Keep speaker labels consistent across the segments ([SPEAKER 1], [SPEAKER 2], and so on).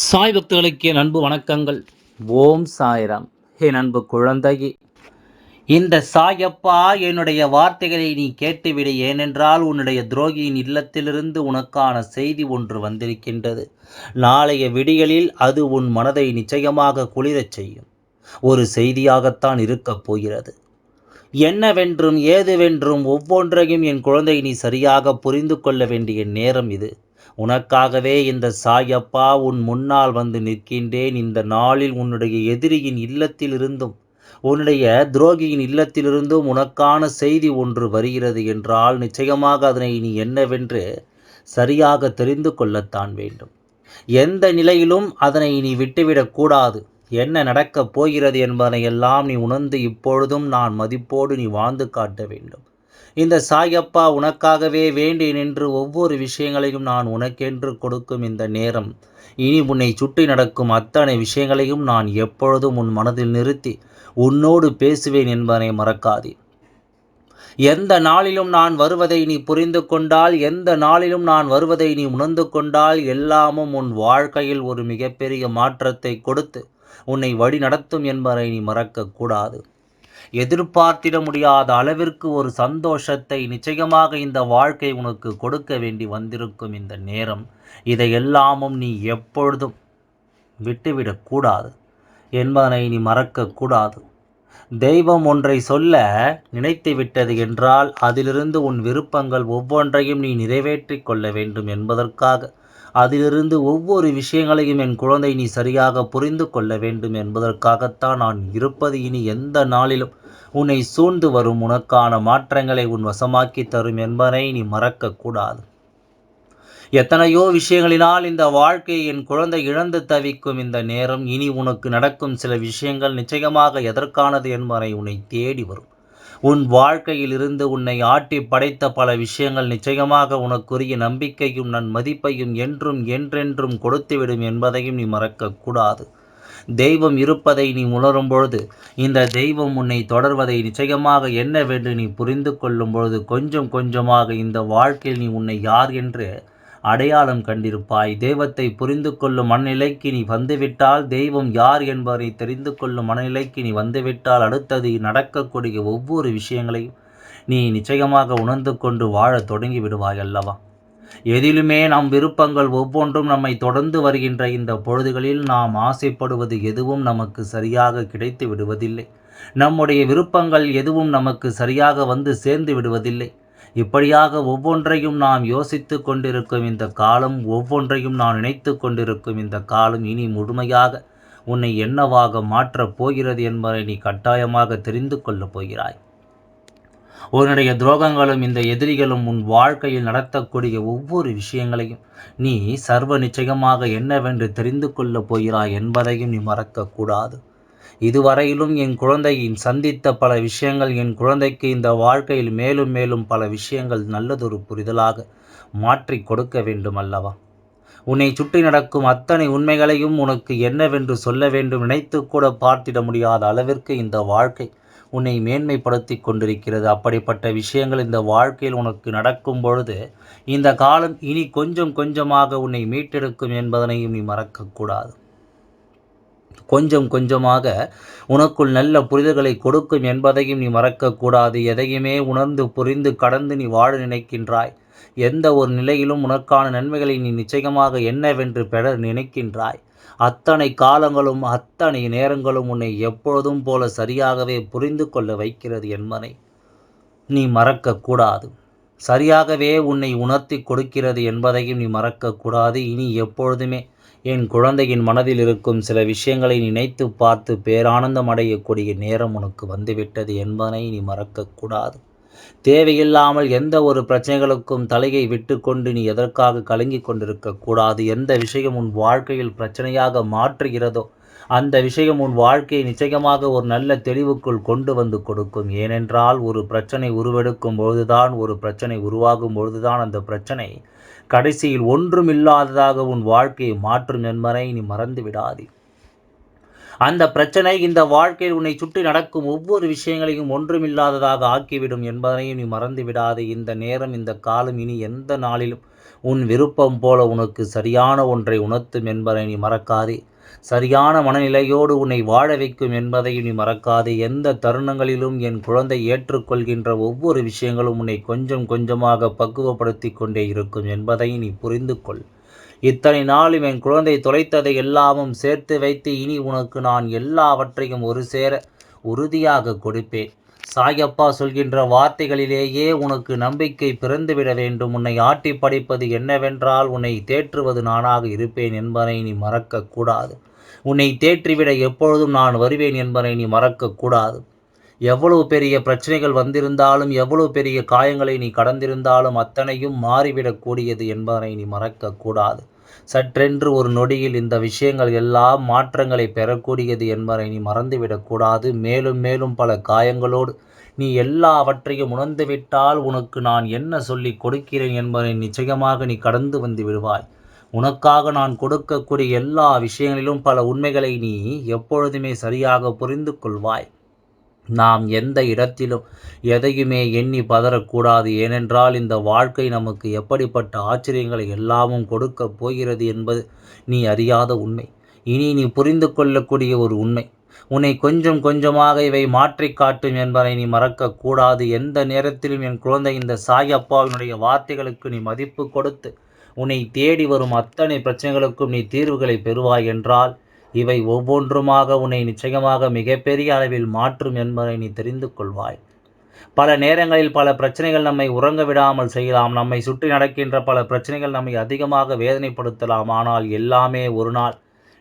[SPEAKER 1] சாய் பக்தர்களுக்கு என் அன்பு வணக்கங்கள். ஓம் சாய்ராம். என் அன்பு குழந்தையே, இந்த சாயப்பா என்னுடைய வார்த்தைகளை நீ கேட்டுவிடு. ஏனென்றால் உன்னுடைய துரோகியின் இல்லத்திலிருந்து உனக்கான செய்தி ஒன்று வந்திருக்கின்றது. நாளைய விடியலில் அது உன் மனதை நிச்சயமாக குளிரச் செய்யும் ஒரு செய்தியாகத்தான் இருக்கப் போகிறது. என்னவென்றும் ஏதுவென்றும் ஒவ்வொன்றையும் என் குழந்தை நீ சரியாக புரிந்து கொள்ள வேண்டிய நேரம் இது. உனக்காகவே இந்த சாயப்பா உன் முன்னால் வந்து நிற்கின்றேன். இந்த நாளில் உன்னுடைய எதிரியின் இல்லத்திலிருந்தும் உன்னுடைய துரோகியின் இல்லத்திலிருந்தும் உனக்கான செய்தி ஒன்று வருகிறது என்றால் நிச்சயமாக அதனை நீ என்னவென்று சரியாக தெரிந்து கொள்ளத்தான் வேண்டும். எந்த நிலையிலும் அதனை நீ விட்டுவிடக்கூடாது. என்ன நடக்கப் போகிறது என்பதனையெல்லாம் நீ உணர்ந்து இப்பொழுதும் நான் மதிப்போடு நீ வாழ்ந்து காட்ட வேண்டும். இந்த சாயப்பா உனக்காகவே வேண்டி நின்று ஒவ்வொரு விஷயங்களையும் நான் உனக்கென்று கொடுக்கும் இந்த நேரம், இனி உன்னை சுற்றி நடக்கும் அத்தனை விஷயங்களையும் நான் எப்பொழுதும் உன் மனதில் நிறுத்தி உன்னோடு பேசுவேன் என்பதனை மறக்காதே. எந்த நாளிலும் நான் வருவதை நீ புரிந்து கொண்டால், எந்த நாளிலும் நான் வருவதை நீ உணர்ந்து கொண்டால், எல்லாமும் உன் வாழ்க்கையில் ஒரு மிகப்பெரிய மாற்றத்தை கொடுத்து உன்னை வழி நடத்தும் என்பதை நீ மறக்கக்கூடாது. எதிர்பார்த்திட முடியாத அளவிற்கு ஒரு சந்தோஷத்தை நிச்சயமாக இந்த வாழ்க்கை உனக்கு கொடுக்க வேண்டி வந்திருக்கும் இந்த நேரம், இதையெல்லாமும் நீ எப்பொழுதும் விட்டுவிடக்கூடாது என்பதனை நீ மறக்கக்கூடாது. தெய்வம் ஒன்றை சொல்ல நினைத்து விட்டது என்றால் அதிலிருந்து உன் விருப்பங்கள் ஒவ்வொன்றையும் நீ நிறைவேற்றி கொள்ள வேண்டும் என்பதற்காக, அதிலிருந்து ஒவ்வொரு விஷயங்களையும் என் குழந்தை நீ சரியாக புரிந்து கொள்ள வேண்டும் என்பதற்காகத்தான் நான் இருப்பது. இனி எந்த நாளிலும் உன்னை சூழ்ந்து வரும் உனக்கான மாற்றங்களை உன் வசமாக்கி தரும் என்பதை நீ மறக்கக்கூடாது. எத்தனையோ விஷயங்களினால் இந்த வாழ்க்கையை என் குழந்தை இழந்து தவிக்கும் இந்த நேரம், இனி உனக்கு நடக்கும் சில விஷயங்கள் நிச்சயமாக எதற்கானது என்பதை உன்னை தேடி வரும். உன் வாழ்க்கையில் இருந்து உன்னை ஆட்டி படைத்த பல விஷயங்கள் நிச்சயமாக உனக்குரிய நம்பிக்கையும் நன்மதிப்பையும் என்றும் என்றென்றும் கொடுத்துவிடும் என்பதையும் நீ மறக்கக்கூடாது. தெய்வம் இருப்பதை நீ உணரும் பொழுது, இந்த தெய்வம் உன்னை தொடர்வதை நிச்சயமாக என்னவென்று நீ புரிந்து கொள்ளும் பொழுது, கொஞ்சம் கொஞ்சமாக இந்த வாழ்க்கையில் நீ உன்னை யார் என்று அடையாளம் கண்டிருப்பாய். தெய்வத்தை புரிந்து கொள்ளும் மனநிலைக்கு நீ வந்துவிட்டால், தெய்வம் யார் என்பதை தெரிந்து கொள்ளும் மனநிலைக்கு நீ வந்துவிட்டால், அடுத்தது நடக்கக்கூடிய ஒவ்வொரு விஷயங்களையும் நீ நிச்சயமாக உணர்ந்து கொண்டு வாழ தொடங்கி விடுவாய் அல்லவா? எதிலுமே நம் விருப்பங்கள் ஒவ்வொன்றும் நம்மை தொடர்ந்து வருகின்ற இந்த பொழுதுகளில் நாம் ஆசைப்படுவது எதுவும் நமக்கு சரியாக கிடைத்து விடுவதில்லை. நம்முடைய விருப்பங்கள் எதுவும் நமக்கு சரியாக வந்து சேர்ந்து விடுவதில்லை. இப்படியாக ஒவ்வொன்றையும் நாம் யோசித்து கொண்டிருக்கும் இந்த காலம், ஒவ்வொன்றையும் நான் நினைத்து கொண்டிருக்கும் இந்த காலம் இனி முழுமையாக உன்னை என்னவாக மாற்றப் போகிறது என்பதை நீ கட்டாயமாக தெரிந்து கொள்ளப் போகிறாய். உன்னுடைய துரோகங்களும் இந்த எதிரிகளும் உன் வாழ்க்கையில் நடத்தக்கூடிய ஒவ்வொரு விஷயங்களையும் நீ சர்வ நிச்சயமாக என்னவென்று தெரிந்து கொள்ளப் போகிறாய் என்பதையும் நீ மறக்கக்கூடாது. இதுவரையிலும் என் குழந்தையின் சந்தித்த பல விஷயங்கள் என் குழந்தைக்கு இந்த வாழ்க்கையில் மேலும் மேலும் பல விஷயங்கள் நல்லதொரு புரிதலாக மாற்றி கொடுக்க வேண்டும் அல்லவா? உன்னை சுற்றி நடக்கும் அத்தனை உண்மைகளையும் உனக்கு என்னவென்று சொல்ல வேண்டும் நினைத்து கூட பார்த்திட முடியாத அளவிற்கு இந்த வாழ்க்கை உன்னை மேன்மைப்படுத்தி கொண்டிருக்கிறது. அப்படிப்பட்ட விஷயங்கள் இந்த வாழ்க்கையில் உனக்கு நடக்கும் பொழுது, இந்த காலம் இனி கொஞ்சம் கொஞ்சமாக உன்னை மீட்டெடுக்கும் என்பதனையும் நீ மறக்கக்கூடாது. கொஞ்சம் கொஞ்சமாக உனக்குள் நல்ல புரிதல்களை கொடுக்கும் என்பதையும் நீ மறக்கக்கூடாது. எதையுமே உணர்ந்து புரிந்து கடந்து நீ வாழ நினைக்கின்றாய். எந்த ஒரு நிலையிலும் உனக்கான நன்மைகளை நீ நிச்சயமாக என்னவென்று பெற நினைக்கின்றாய். அத்தனை காலங்களும் அத்தனை நேரங்களும் உன்னை எப்பொழுதும் போல சரியாகவே புரிந்து கொள்ள வைக்கிறது என்பதை நீ மறக்கக்கூடாது. சரியாகவே உன்னை உணர்த்தி கொடுக்கிறது என்பதையும் நீ மறக்கக்கூடாது. இனி எப்பொழுதுமே என் குழந்தையின் மனதில் இருக்கும் சில விஷயங்களை நினைத்து பார்த்து பேரானந்தம் அடையக்கூடிய நேரம் உனக்கு வந்துவிட்டது என்பதனை நீ மறக்கக்கூடாது. தேவையில்லாமல் எந்த ஒரு பிரச்சனைகளுக்கும் தலையை விட்டு கொண்டு நீ எதற்காக கலங்கி கொண்டிருக்கக்கூடாது. எந்த விஷயம் உன் வாழ்க்கையில் பிரச்சனையாக மாற்றுகிறதோ அந்த விஷயம் உன் வாழ்க்கையை நிச்சயமாக ஒரு நல்ல தெளிவுக்குள் கொண்டு வந்து கொடுக்கும். ஏனென்றால் ஒரு பிரச்சனை உருவெடுக்கும் பொழுதுதான், ஒரு பிரச்சனை உருவாகும் பொழுதுதான் அந்த பிரச்சனை கடைசியில் ஒன்றுமில்லாததாக உன் வாழ்க்கையை மாற்றும் என்பதை நீ மறந்து விடாதே. அந்த பிரச்சனை இந்த வாழ்க்கையில் உன்னை சுற்றி நடக்கும் ஒவ்வொரு விஷயங்களையும் ஒன்றுமில்லாததாக ஆக்கிவிடும் என்பதனையும் நீ மறந்து விடாதே. இந்த நேரம் இந்த காலம் இனி எந்த நாளிலும் உன் விருப்பம் போல உனக்கு சரியான ஒன்றை உணர்த்தும் என்பதை நீ மறக்காதே. சரியான மனநிலையோடு உன்னை வாழ வைக்கும் என்பதை நீ மறக்காதே. எந்த தருணங்களிலும் என் குழந்தை ஏற்றுக்கொள்கின்ற ஒவ்வொரு விஷயங்களும் உன்னை கொஞ்சம் கொஞ்சமாக பக்குவப்படுத்தி கொண்டே இருக்கும் என்பதை நீ புரிந்து கொள். இத்தனை நாளும் என் குழந்தை தொலைத்ததை எல்லாமும் சேர்த்து வைத்து இனி உனக்கு நான் எல்லாவற்றையும் ஒரு சேர உறுதியாக கொடுப்பேன். சாயப்பா சொல்கின்ற வார்த்தைகளிலேயே உனக்கு நம்பிக்கை பிறந்துவிட வேண்டும். உன்னை ஆட்டி படைப்பது என்னவென்றால் உன்னை தேற்றுவது நானாக இருப்பேன் என்பதை நீ மறக்கக்கூடாது. உன்னை தேற்றிவிட எப்பொழுதும் நான் வருவேன் என்பதை நீ மறக்கக்கூடாது. எவ்வளவு பெரிய பிரச்சனைகள் வந்திருந்தாலும், எவ்வளவு பெரிய காயங்களை நீ கடந்திருந்தாலும் அத்தனையும் மாறிவிடக்கூடியது என்பதை நீ மறக்கக்கூடாது. சற்றென்று ஒரு நொடியில் இந்த விஷயங்கள் எல்லாம் மாற்றங்களை பெறக்கூடியது என்பதை நீ மறந்துவிடக்கூடாது. மேலும் மேலும் பல காயங்களோடு நீ எல்லாவற்றையும் உணர்ந்துவிட்டால் உனக்கு நான் என்ன சொல்லிக் கொடுக்கிறேன் என்பதை நிச்சயமாக நீ கடந்து வந்து விடுவாய். உனக்காக நான் கொடுக்கக்கூடிய எல்லா விஷயங்களிலும் பல உண்மைகளை நீ எப்பொழுதுமே சரியாக புரிந்து கொள்வாய். நாம் எந்த இடத்திலும் எதையுமே எண்ணி பதறக்கூடாது. ஏனென்றால் இந்த வாழ்க்கை நமக்கு எப்படிப்பட்ட ஆச்சரியங்களை எல்லாமும் கொடுக்கப் போகிறது என்பது நீ அறியாத உண்மை. இனி நீ புரிந்து கொள்ளக்கூடிய ஒரு உண்மை. உன்னை கொஞ்சம் கொஞ்சமாக இவை மாற்றி காட்டும் என்பதை நீ மறக்கக்கூடாது. எந்த நேரத்திலும் என் குழந்தை இந்த சாயப்பாவினுடைய வார்த்தைகளுக்கு நீ மதிப்பு கொடுத்து உன்னை தேடி வரும் அத்தனை பிரச்சனைகளுக்கும் நீ தீர்வுகளை பெறுவாய் என்றால் இவை ஒவ்வொன்றுமாக உன்னை நிச்சயமாக மிகப்பெரிய அளவில் மாற்றும் என்பதை நீ தெரிந்து கொள்வாய். பல நேரங்களில் பல பிரச்சனைகள் நம்மை உறங்க விடாமல் செய்யலாம். நம்மை சுற்றி நடக்கின்ற பல பிரச்சனைகள் நம்மை அதிகமாக வேதனைப்படுத்தலாம். ஆனால் எல்லாமே ஒரு நாள்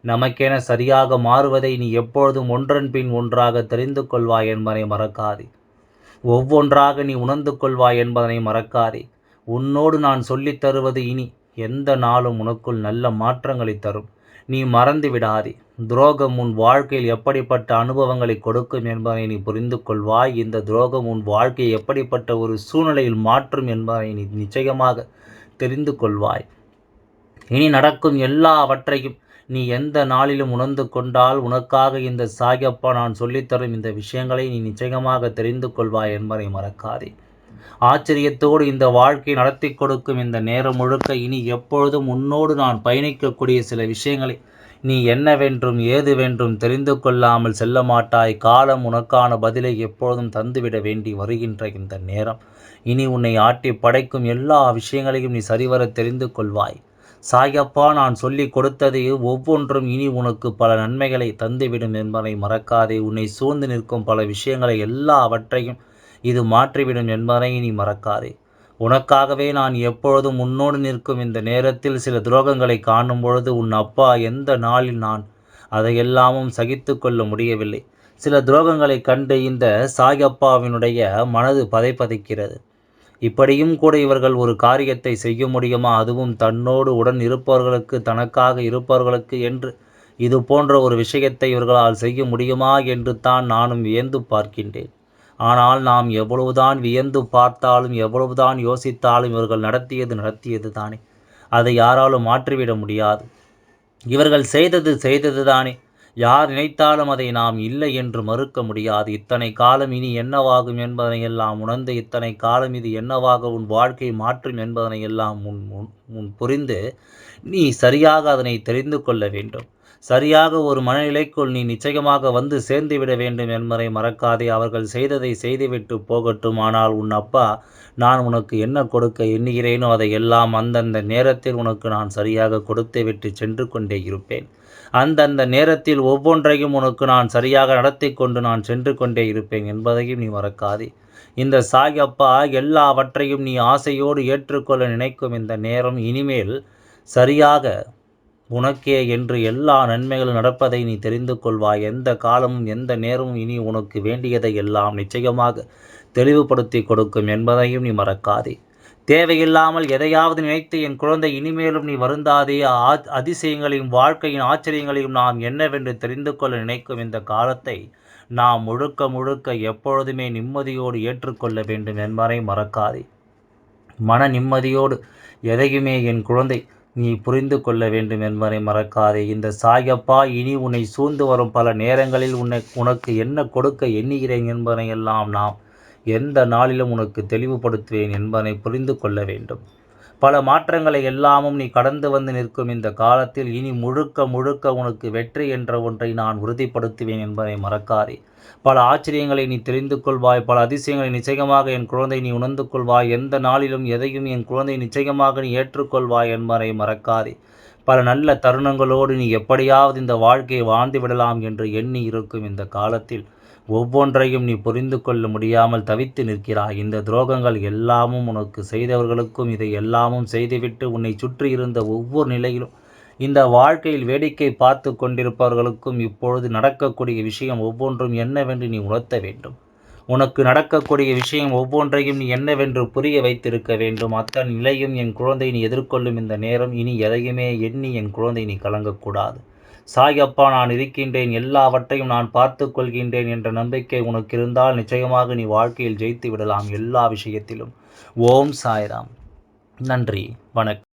[SPEAKER 1] நமக்கென சரியாக மாறுவதை நீ எப்பொழுதும் ஒன்றன் பின் ஒன்றாக தெரிந்து கொள்வாய் என்பதை மறக்காதே. ஒவ்வொன்றாக நீ உணர்ந்து கொள்வாய் என்பதனை மறக்காதே. உன்னோடு நான் சொல்லித் தருவது இனி எந்த நாளும் உனக்குள் நல்ல மாற்றங்களை தரும். நீ மறந்து விடாதே. துரோகம் உன் வாழ்க்கையில் எப்படிப்பட்ட அனுபவங்களை கொடுக்கும் என்பதை நீ புரிந்து கொள்வாய். இந்த துரோகம் உன் வாழ்க்கையை எப்படிப்பட்ட ஒரு சூழ்நிலையில் மாற்றும் என்பதை நீ நிச்சயமாக தெரிந்து கொள்வாய். இனி நடக்கும் எல்லாவற்றையும் நீ எந்த நாளிலும் உணர்ந்து கொண்டால் உனக்காக இந்த சாயப்பா நான் சொல்லித்தரும் இந்த விஷயங்களை நீ நிச்சயமாக தெரிந்து கொள்வாய் என்பதை மறக்காதே. ஆச்சரியத்தோடு இந்த வாழ்க்கை நடத்தி கொடுக்கும் இந்த நேரம் முழுக்க இனி எப்பொழுதும் உன்னோடு நான் பயணிக்கக்கூடிய சில விஷயங்களை நீ என்னவென்றும் ஏதுவென்றும் தெரிந்து கொள்ளாமல் செல்ல மாட்டாய். காலம் உனக்கான பதிலை எப்பொழுதும் தந்துவிட வேண்டி வருகின்ற இந்த நேரம் இனி உன்னை ஆட்டி படைக்கும் எல்லா விஷயங்களையும் நீ சரிவர தெரிந்து கொள்வாய். சாயப்பா நான் சொல்லி கொடுத்தது ஒவ்வொன்றும் இனி உனக்கு பல நன்மைகளை தந்துவிடும் என்பதை மறக்காதே. உன்னை சூழ்ந்து நிற்கும் பல விஷயங்களை எல்லாவற்றையும் இது மாற்றிவிடும் என்பதை நீ மறக்காதே. உனக்காகவே நான் எப்பொழுதும் உன்னோடு நிற்கும் இந்த நேரத்தில் சில துரோகங்களை காணும் பொழுது உன் அப்பா எந்த நாளில் நான் அதையெல்லாமும் சகித்து கொள்ள முடியவில்லை. சில துரோகங்களை கண்டு இந்த சாயப்பாவினுடைய மனது பதைக்கிறது. இப்படியும் கூட இவர்கள் ஒரு காரியத்தை செய்ய முடியுமா? அதுவும் தன்னோடு உடன் இருப்பவர்களுக்கு, தனக்காக இருப்பவர்களுக்கு என்று இது போன்ற ஒரு விஷயத்தை இவர்களால் செய்ய முடியுமா என்று தான் நானும் வியந்து பார்க்கின்றேன். ஆனால் நாம் எவ்வளவுதான் வியந்து பார்த்தாலும், எவ்வளவுதான் யோசித்தாலும் இவர்கள் நடத்தியது தானே. அதை யாராலும் மாற்றிவிட முடியாது. இவர்கள் செய்தது தானே. யார் நினைத்தாலும் அதை நாம் இல்லை என்று மறுக்க முடியாது. இத்தனை காலம் இனி என்னவாகும் என்பதனை எல்லாம் உணர்ந்து, இத்தனை காலம் இது என்னவாக உன் வாழ்க்கை மாற்றும் என்பதனை எல்லாம் முன் புரிந்து நீ சரியாக அதனை தெரிந்து கொள்ள வேண்டும். சரியாக ஒரு மனநிலைக்குள் நீ நிச்சயமாக வந்து சேர்ந்துவிட வேண்டும் என்பதை மறக்காதே. அவர்கள் செய்ததை செய்துவிட்டு போகட்டும். ஆனால் உன் அப்பா நான் உனக்கு என்ன கொடுக்க எண்ணுகிறேனோ அதை எல்லாம் அந்தந்த நேரத்தில் உனக்கு நான் சரியாக கொடுத்து விட்டு சென்று கொண்டே இருப்பேன். அந்தந்த நேரத்தில் ஒவ்வொன்றையும் உனக்கு நான் சரியாக நடத்தி கொண்டு நான் சென்று கொண்டே இருப்பேன் என்பதையும் நீ மறக்காதே. இந்த சாயப்பா எல்லாவற்றையும் நீ ஆசையோடு ஏற்றுக்கொள்ள நினைக்கும் இந்த நேரம் இனிமேல் சரியாக உனக்கே என்று எல்லா நன்மைகளும் நடப்பதை நீ தெரிந்து கொள்வாய். எந்த காலமும் எந்த நேரமும் இனி உனக்கு வேண்டியதை எல்லாம் நிச்சயமாக தெளிவுபடுத்தி கொடுக்கும் என்பதையும் நீ மறக்காதே. தேவையில்லாமல் எதையாவது நினைத்து என் குழந்தை இனிமேலும் நீ வருந்தாதே. அதிசயங்களையும் வாழ்க்கையின் ஆச்சரியங்களையும் நாம் என்னவென்று தெரிந்து கொள்ள நினைக்கும் இந்த காலத்தை நாம் முழுக்க முழுக்க எப்பொழுதுமே நிம்மதியோடு ஏற்றுக்கொள்ள வேண்டும் என்பதை மறக்காதே. மன நிம்மதியோடு எதையுமே என் குழந்தை நீ புரிந்து கொள்ள வேண்டும் என்பதை மறக்காதே. இந்த சாயப்பா இனி உன்னை சூழ்ந்து வரும் பல நேரங்களில் உனக்கு என்ன கொடுக்க எண்ணுகிறேன் என்பதை எல்லாம் நாம் எந்த நாளிலும் உனக்கு தெளிவுபடுத்துவேன் என்பதை புரிந்து கொள்ள வேண்டும். பல மாற்றங்களை எல்லாமும் நீ கடந்து வந்து நிற்கும் இந்த காலத்தில் இனி முழுக்க முழுக்க உனக்கு வெற்றி என்ற ஒன்றை நான் உறுதிப்படுத்துவேன் என்பதை மறக்காதே. பல ஆச்சரியங்களை நீ தெரிந்து கொள்வாய், பல அதிசயங்களை நிச்சயமாக என் குழந்தை நீ உணர்ந்து கொள்வாய். எந்த நாளிலும் எதையும் என் குழந்தை நிச்சயமாக நீ ஏற்றுக்கொள்வாய் என்பதை மறக்காதே. பல நல்ல தருணங்களோடு நீ எப்படியாவது இந்த வாழ்க்கையை வாழ்ந்து விடலாம் என்று எண்ணி இருக்கும் இந்த காலத்தில் ஒவ்வொன்றையும் நீ புரிந்து கொள்ள முடியாமல் தவித்து நிற்கிறாய். இந்த துரோகங்கள் எல்லாமும் உனக்கு செய்தவர்களுக்கும் இதை எல்லாமும் செய்துவிட்டு உன்னை சுற்றி இருந்த ஒவ்வொரு நிலையிலும் இந்த வாழ்க்கையில் வேடிக்கை பார்த்து கொண்டிருப்பவர்களுக்கும் இப்பொழுது நடக்கக்கூடிய விஷயம் ஒவ்வொன்றும் என்னவென்று நீ உணர்த்த வேண்டும். உனக்கு நடக்கக்கூடிய விஷயம் ஒவ்வொன்றையும் நீ என்னவென்று புரிய வைத்திருக்க வேண்டும். அத்தனை நிலையும் என் குழந்தை நீ எதிர்கொள்ளும் இந்த நேரம் இனி எதையுமே எண்ணி என் குழந்தை நீ கலங்கக்கூடாது. சாயப்பா நான் இருக்கின்றேன், எல்லாவற்றையும் நான் பார்த்து கொள்கின்றேன் என்ற நம்பிக்கை உனக்கு இருந்தால் நிச்சயமாக நீ வாழ்க்கையில் ஜெயித்து விடலாம் எல்லா விஷயத்திலும். ஓம் சாய்ராம். நன்றி, வணக்கம்.